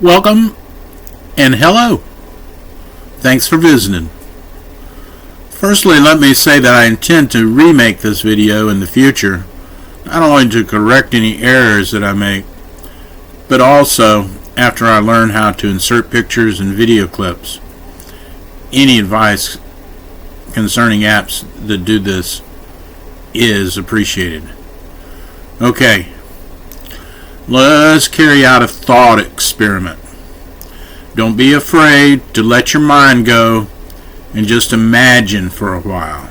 Welcome and hello. Thanks for visiting. Firstly, let me say that I intend to remake this video in the future, not only to correct any errors that I make, but also after I learn how to insert pictures and video clips. Any advice concerning apps that do this is appreciated. Okay, let's carry out a thought experiment. Don't be afraid to let your mind go and just imagine for a while.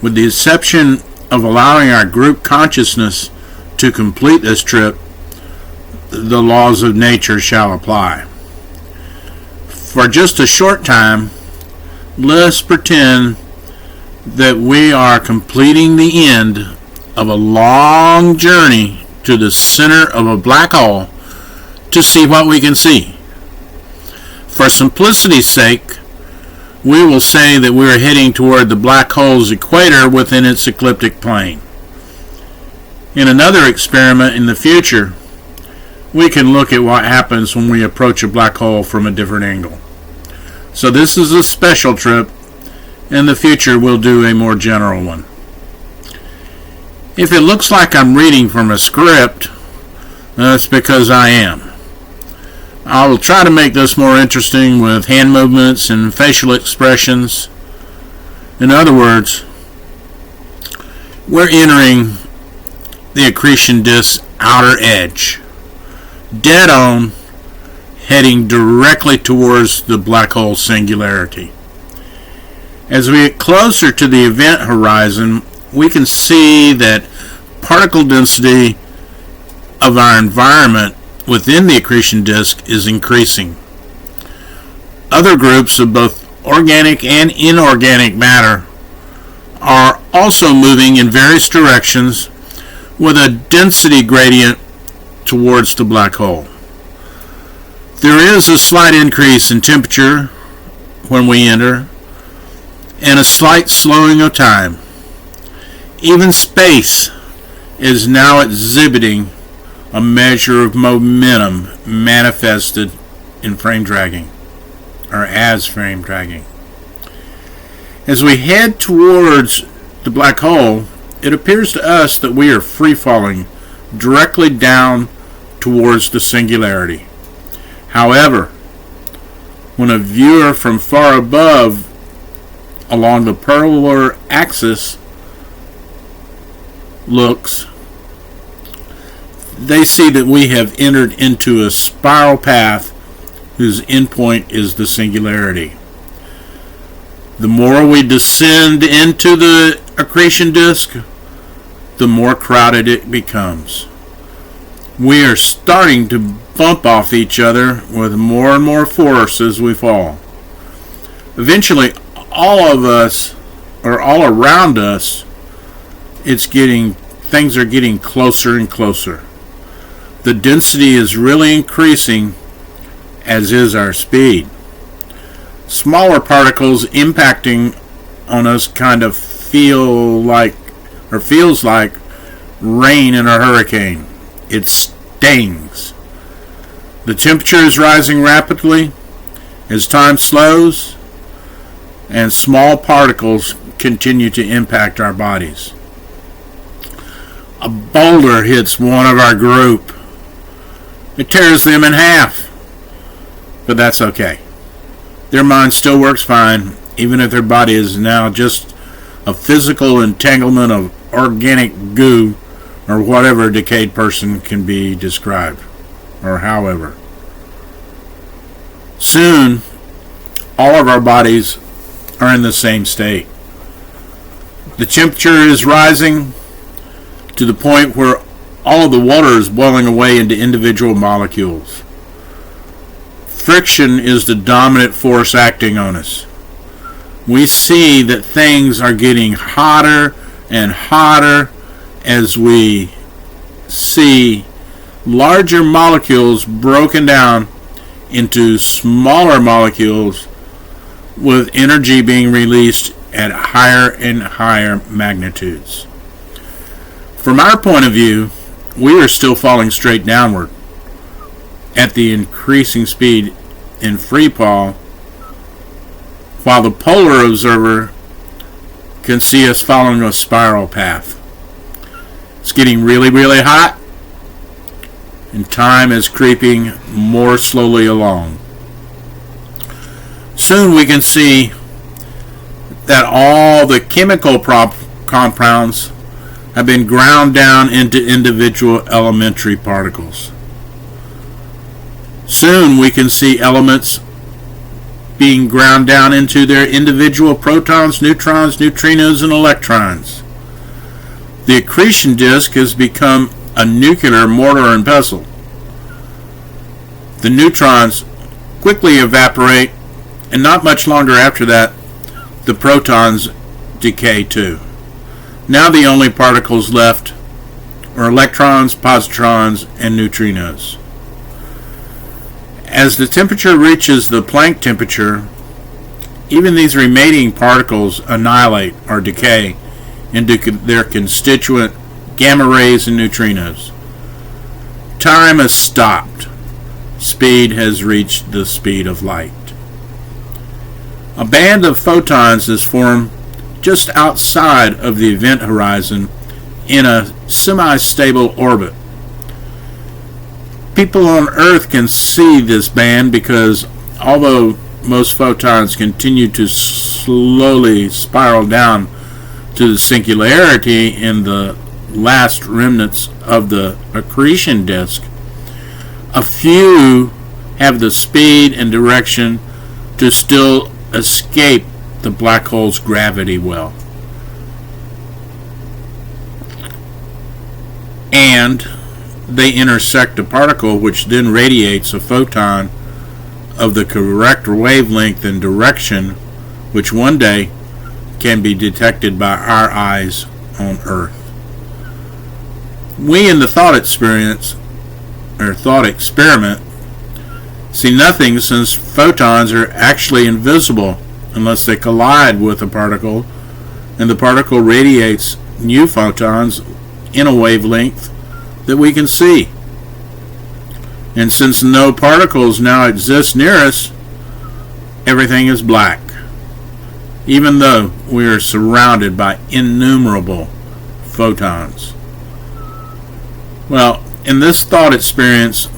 With the exception of allowing our group consciousness to complete this trip, the laws of nature shall apply. For just a short time, let's pretend that we are completing the end of a long journey to the center of a black hole to see what we can see. For simplicity's sake, we will say that we are heading toward the black hole's equator within its ecliptic plane. In another experiment in the future, we can look at what happens when we approach a black hole from a different angle. So this is a special trip. In the future, we'll do a more general one. If it looks like I'm reading from a script, that's because I am. I will try to make this more interesting with hand movements and facial expressions. In other words, we're entering the accretion disk's outer edge, dead on, heading directly towards the black hole Singularity. As we get closer to the event horizon, we can see that particle density of our environment within the accretion disk is increasing. Other groups of both organic and inorganic matter are also moving in various directions with a density gradient towards the black hole. There is a slight increase in temperature when we enter, and a slight slowing of time. Even space is now exhibiting a measure of momentum manifested in frame dragging, or as frame dragging. As we head towards the black hole, it appears to us that we are free-falling directly down towards the Singularity. However, when a viewer from far above along the polar axis looks, they see that we have entered into a spiral path whose endpoint is the Singularity. The more we descend into the accretion disk, the more crowded it becomes. We are starting to bump off each other with more and more force as we fall. Eventually, all of us, or all around us, things are getting closer and closer. The density is really increasing, as is our speed. Smaller particles impacting on us kind of feels like rain in a hurricane. It stings. The temperature is rising rapidly as time slows, and small particles continue to impact our bodies. A boulder hits one of our group. It tears them in half. But that's okay. Their mind still works fine, even if their body is now just a physical entanglement of organic goo, or whatever a decayed person can be described, or however. Soon, all of our bodies are in the same state. The temperature is rising to the point where all of the water is boiling away into individual molecules. Friction is the dominant force acting on us. We see that things are getting hotter and hotter as we see larger molecules broken down into smaller molecules with energy being released at higher and higher magnitudes. From our point of view, we are still falling straight downward. at the increasing speed in free fall, while the polar observer can see us following a spiral path. It's getting really, really hot, and time is creeping more slowly along. Soon we can see that all the chemical compounds have been ground down into individual elementary particles. Soon we can see elements being ground down into their individual protons, neutrons, neutrinos, and electrons. The accretion disk has become a nuclear mortar and pestle. The neutrons quickly evaporate, and not much longer after that, the protons decay too. Now the only particles left are electrons, positrons, and neutrinos. As the temperature reaches the Planck temperature, even these remaining particles annihilate or decay into their constituent gamma rays and neutrinos. Time has stopped. Speed has reached the speed of light. A band of photons is formed just outside of the event horizon in a semi-stable orbit. People on Earth can see this band because although most photons continue to slowly spiral down to the singularity in the last remnants of the accretion disk, a few have the speed and direction to still escape the black hole's gravity well. And they intersect a particle which then radiates a photon of the correct wavelength and direction, which one day can be detected by our eyes on Earth. We in the thought experiment see nothing, since photons are actually invisible unless they collide with a particle, and the particle radiates new photons in a wavelength that we can see. And since no particles now exist near us, everything is black, even though we are surrounded by innumerable photons. Well, in this thought experience,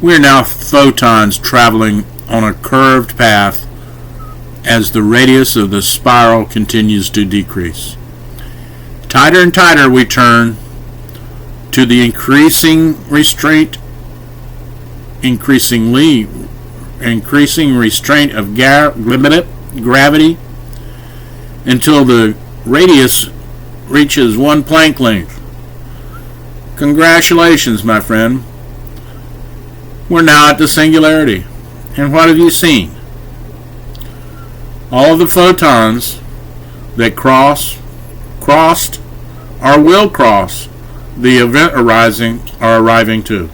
we are now photons traveling on a curved path as the radius of the spiral continues to decrease. Tighter and tighter we turn to the increasing restraint of gravity until the radius reaches 1 Planck length. Congratulations, my friend. We're now at the singularity. And what have you seen? All of the photons that crossed, or will cross the event horizon are arriving too.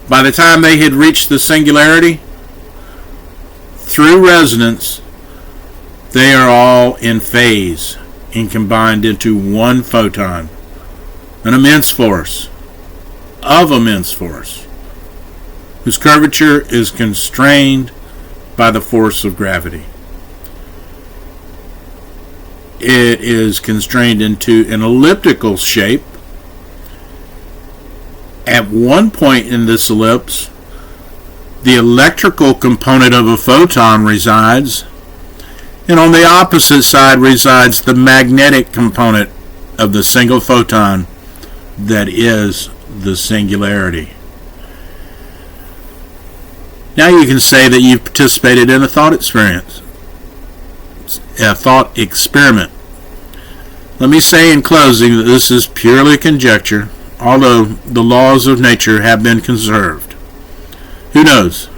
By the time they had reached the singularity, through resonance, they are all in phase and combined into one photon, an immense force, whose curvature is constrained by the force of gravity. It is constrained into an elliptical shape. At one point in this ellipse, the electrical component of a photon resides, and on the opposite side resides the magnetic component of the single photon that is the singularity. Now you can say that you've participated in a thought experience, a thought experiment. Let me say in closing that this is purely conjecture, although the laws of nature have been conserved. Who knows?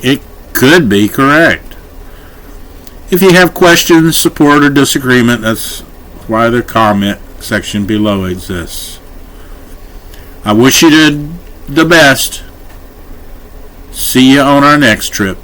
It could be correct. If you have questions, support, or disagreement, that's why the comment section below exists. I wish you the best. See you on our next trip.